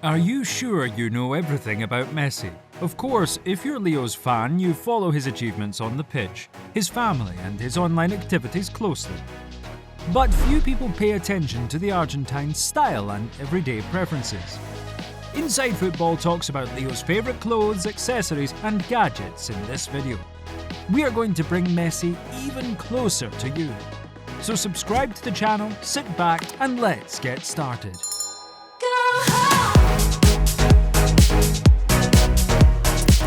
Are you sure you know everything about Messi? Of course, if you're Leo's fan, you follow his achievements on the pitch, his family and his online activities closely. But few people pay attention to the Argentine's style and everyday preferences. Inside Football talks about Leo's favourite clothes, accessories and gadgets in this video. We are going to bring Messi even closer to you. So subscribe to the channel, sit back and let's get started.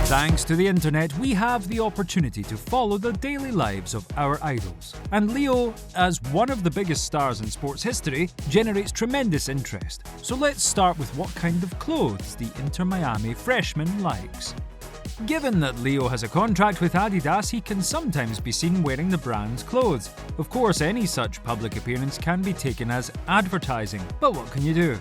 Thanks to the internet, we have the opportunity to follow the daily lives of our idols. And Leo, as one of the biggest stars in sports history, generates tremendous interest. So let's start with what kind of clothes the Inter Miami freshman likes. Given that Leo has a contract with Adidas, he can sometimes be seen wearing the brand's clothes. Of course, any such public appearance can be taken as advertising, but what can you do?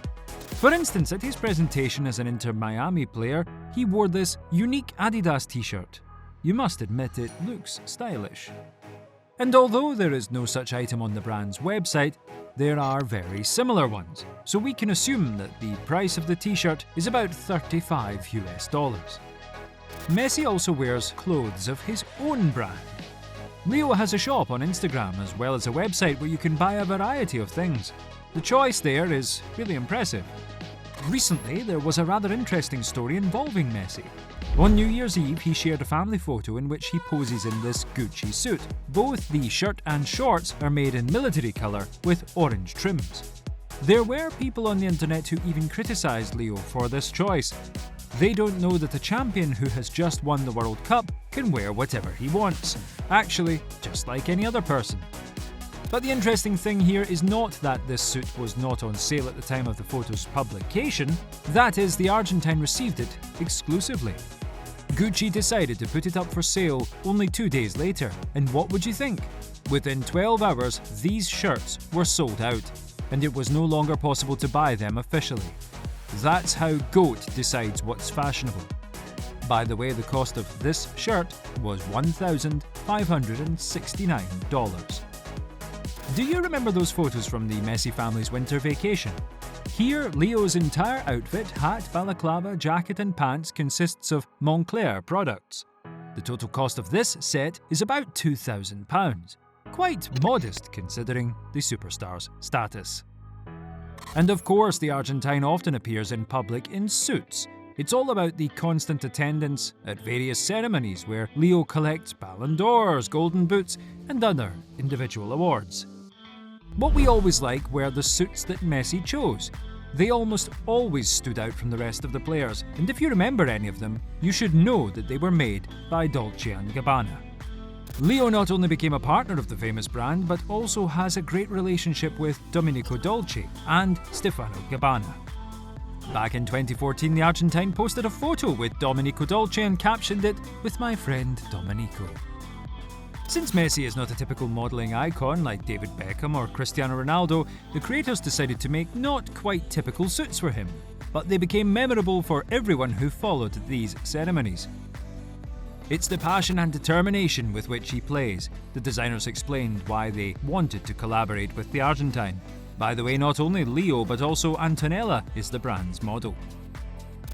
For instance, at his presentation as an Inter Miami player, he wore this unique Adidas t-shirt. You must admit it looks stylish. And although there is no such item on the brand's website, there are very similar ones, so we can assume that the price of the t-shirt is about $35 US. Messi also wears clothes of his own brand. Leo has a shop on Instagram as well as a website where you can buy a variety of things. The choice there is really impressive. Recently, there was a rather interesting story involving Messi. On New Year's Eve, he shared a family photo in which he poses in this Gucci suit. Both the shirt and shorts are made in military colour with orange trims. There were people on the internet who even criticised Leo for this choice. They don't know that a champion who has just won the World Cup can wear whatever he wants. Actually, just like any other person. But the interesting thing here is not that this suit was not on sale at the time of the photo's publication. That is, the Argentine received it exclusively. Gucci decided to put it up for sale only 2 days later, and what would you think? Within 12 hours, these shirts were sold out, and it was no longer possible to buy them officially. That's how GOAT decides what's fashionable. By the way, the cost of this shirt was $1,569. Do you remember those photos from the Messi family's winter vacation? Here, Leo's entire outfit, hat, balaclava, jacket and pants consists of Moncler products. The total cost of this set is about £2,000. Quite modest considering the superstar's status. And of course, the Argentine often appears in public in suits. It's all about the constant attendance at various ceremonies where Leo collects Ballon d'Ors, Golden Boots and other individual awards. What we always like were the suits that Messi chose. They almost always stood out from the rest of the players, and if you remember any of them, you should know that they were made by Dolce & Gabbana. Leo not only became a partner of the famous brand, but also has a great relationship with Domenico Dolce and Stefano Gabbana. Back in 2014, the Argentine posted a photo with Domenico Dolce and captioned it, "With my friend Domenico." Since Messi is not a typical modelling icon like David Beckham or Cristiano Ronaldo, the creators decided to make not quite typical suits for him, but they became memorable for everyone who followed these ceremonies. It's the passion and determination with which he plays. The designers explained why they wanted to collaborate with the Argentine. By the way, not only Leo but also Antonella is the brand's model.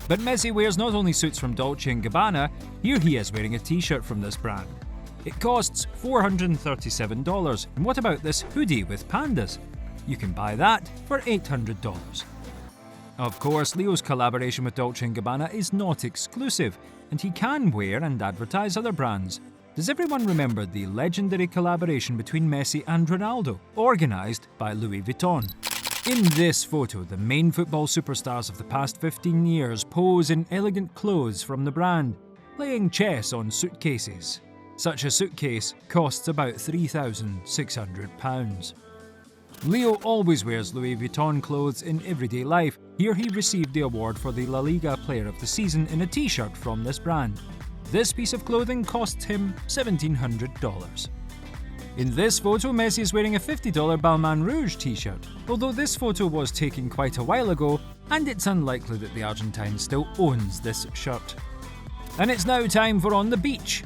But Messi wears not only suits from Dolce & Gabbana, here he is wearing a t-shirt from this brand. It costs $437. And what about this hoodie with pandas? You can buy that for $800. Of course, Leo's collaboration with Dolce & Gabbana is not exclusive, and he can wear and advertise other brands. Does everyone remember the legendary collaboration between Messi and Ronaldo, organised by Louis Vuitton? In this photo, the main football superstars of the past 15 years pose in elegant clothes from the brand, playing chess on suitcases. Such a suitcase costs about £3,600. Leo always wears Louis Vuitton clothes in everyday life. Here he received the award for the La Liga Player of the Season in a t-shirt from this brand. This piece of clothing costs him $1,700. In this photo, Messi is wearing a $50 Balmain Rouge t-shirt, although this photo was taken quite a while ago, and it's unlikely that the Argentine still owns this shirt. And it's now time for On the Beach.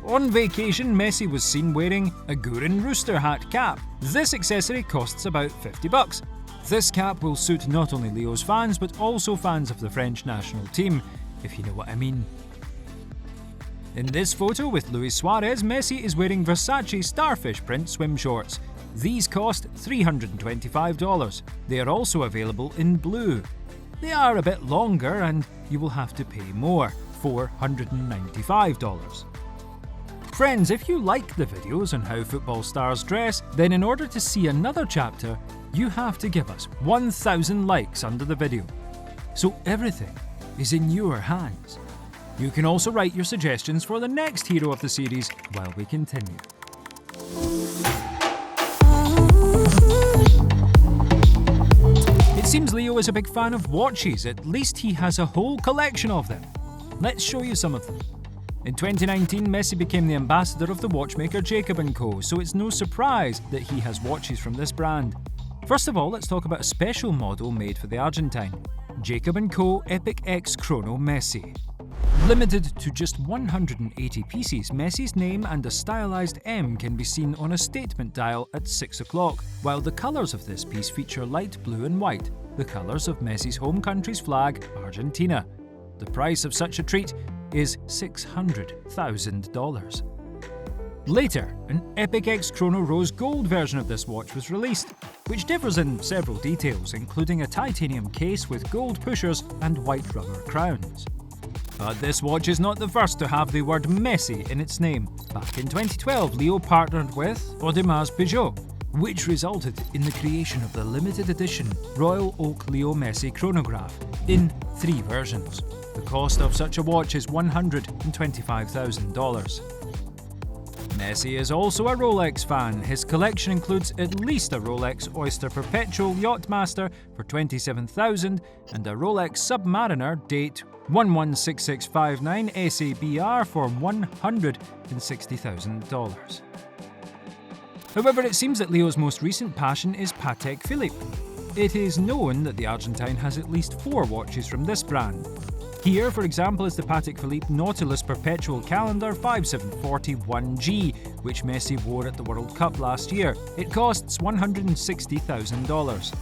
On vacation, Messi was seen wearing a Gurin Rooster hat cap. This accessory costs about $50. This cap will suit not only Leo's fans, but also fans of the French national team, if you know what I mean. In this photo with Luis Suarez, Messi is wearing Versace starfish print swim shorts. These cost $325. They are also available in blue. They are a bit longer and you will have to pay more, $495. Friends, if you like the videos on how football stars dress, then in order to see another chapter, you have to give us 1,000 likes under the video. So everything is in your hands. You can also write your suggestions for the next hero of the series while we continue. It seems Leo is a big fan of watches, at least he has a whole collection of them. Let's show you some of them. In 2019, Messi became the ambassador of the watchmaker Jacob & Co, so it's no surprise that he has watches from this brand. First of all, let's talk about a special model made for the Argentine. Jacob & Co Epic X Chrono Messi. Limited to just 180 pieces, Messi's name and a stylized M can be seen on a statement dial at 6 o'clock, while the colours of this piece feature light blue and white, the colours of Messi's home country's flag, Argentina. The price of such a treat is $600,000. Later, an Epic X Chrono Rose Gold version of this watch was released, which differs in several details, including a titanium case with gold pushers and white rubber crowns. But this watch is not the first to have the word Messi in its name. Back in 2012, Leo partnered with Audemars Piguet, which resulted in the creation of the limited edition Royal Oak Leo Messi chronograph in 3 versions. The cost of such a watch is $125,000. Messi is also a Rolex fan. His collection includes at least a Rolex Oyster Perpetual Yachtmaster for $27,000 and a Rolex Submariner date 116659 SABR for $160,000. However, it seems that Leo's most recent passion is Patek Philippe. It is known that the Argentine has at least 4 watches from this brand. Here, for example, is the Patek Philippe Nautilus Perpetual Calendar 5741G, which Messi wore at the World Cup last year. It costs $160,000.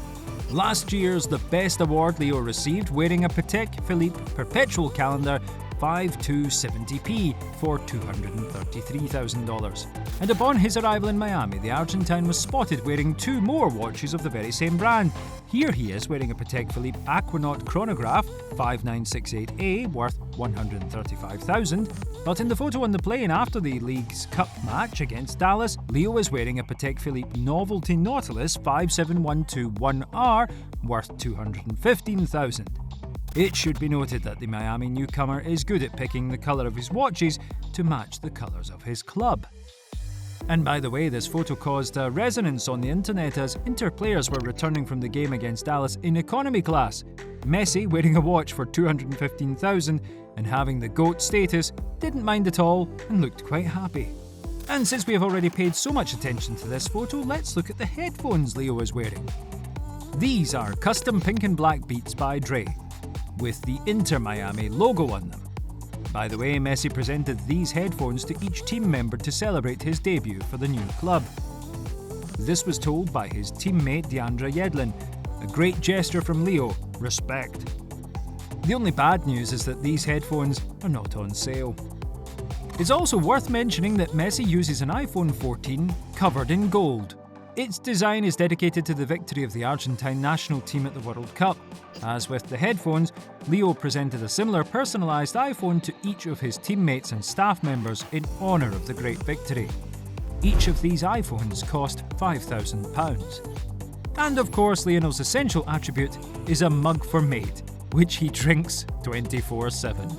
Last year's The Best Award Leo received wearing a Patek Philippe Perpetual Calendar 5270p for $233,000. And upon his arrival in Miami, the Argentine was spotted wearing 2 more watches of the very same brand. Here he is wearing a Patek Philippe Aquanaut Chronograph 5968A worth $135,000. But in the photo on the plane after the League's Cup match against Dallas, Leo is wearing a Patek Philippe Novelty Nautilus 57121R worth $215,000. It should be noted that the Miami newcomer is good at picking the colour of his watches to match the colours of his club. And by the way, this photo caused a resonance on the internet as Inter players were returning from the game against Dallas in economy class. Messi, wearing a watch for $215,000 and having the GOAT status, didn't mind at all and looked quite happy. And since we have already paid so much attention to this photo, let's look at the headphones Leo is wearing. These are custom pink and black Beats by Dre, with the Inter Miami logo on them. By the way, Messi presented these headphones to each team member to celebrate his debut for the new club. This was told by his teammate Deandra Yedlin, a great gesture from Leo, respect. The only bad news is that these headphones are not on sale. It's also worth mentioning that Messi uses an iPhone 14 covered in gold. Its design is dedicated to the victory of the Argentine national team at the World Cup. As with the headphones, Leo presented a similar personalised iPhone to each of his teammates and staff members in honour of the great victory. Each of these iPhones cost £5,000. And of course, Lionel's essential attribute is a mug for mate, which he drinks 24/7.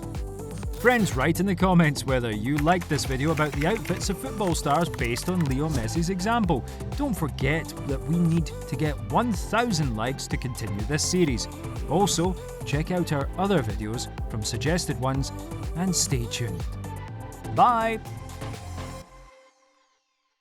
Friends, write in the comments whether you liked this video about the outfits of football stars based on Leo Messi's example. Don't forget that we need to get 1,000 likes to continue this series. Also, check out our other videos from suggested ones and stay tuned. Bye!